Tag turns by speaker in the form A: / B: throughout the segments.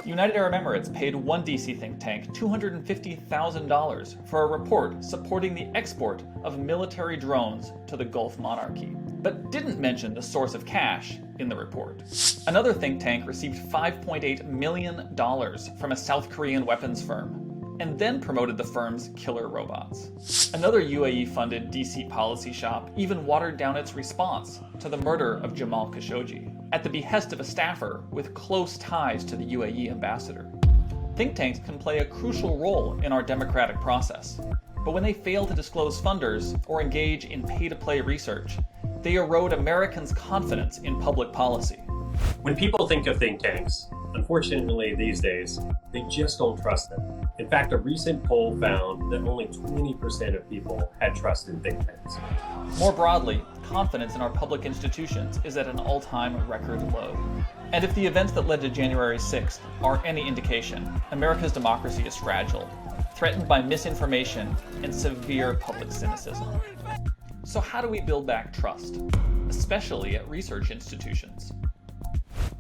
A: United Arab Emirates paid one DC think tank $250,000 for a report supporting the export of military drones to the Gulf monarchy, but didn't mention the source of cash in the report. Another think tank received $5.8 million from a South Korean weapons firm, and then promoted the firm's killer robots. Another UAE-funded DC policy shop even watered down its response to the murder of Jamal Khashoggi, at the behest of a staffer with close ties to the UAE ambassador. Think tanks can play a crucial role in our democratic process, but when they fail to disclose funders or engage in pay-to-play research, they erode Americans' confidence in public policy.
B: When people think of think tanks, unfortunately these days, they just don't trust them. In fact, a recent poll found that only 20% of people had trust in think tanks.
A: More broadly, confidence in our public institutions is at an all-time record low. And if the events that led to January 6th are any indication, America's democracy is fragile, threatened by misinformation and severe public cynicism. So how do we build back trust, especially at research institutions?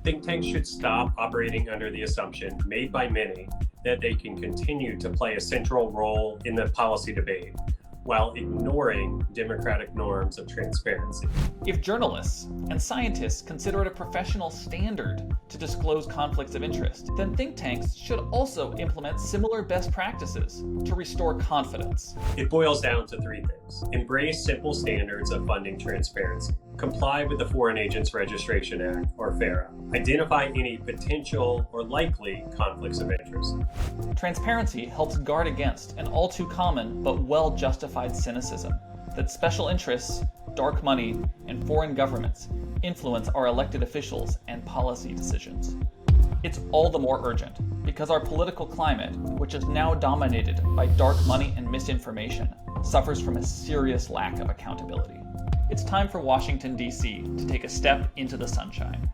B: Think tanks should stop operating under the assumption, made by many, that they can continue to play a central role in the policy debate while ignoring democratic norms of transparency.
A: If journalists and scientists consider it a professional standard to disclose conflicts of interest, then think tanks should also implement similar best practices to restore confidence.
B: It boils down to three things. Embrace simple standards of funding transparency. Comply with the Foreign Agents Registration Act, or FARA. Identify any potential or likely conflicts of interest.
A: Transparency helps guard against an all too common but well-justified cynicism that special interests, dark money, and foreign governments influence our elected officials and policy decisions. It's all the more urgent because our political climate, which is now dominated by dark money and misinformation, suffers from a serious lack of accountability. It's time for Washington, D.C. to take a step into the sunshine.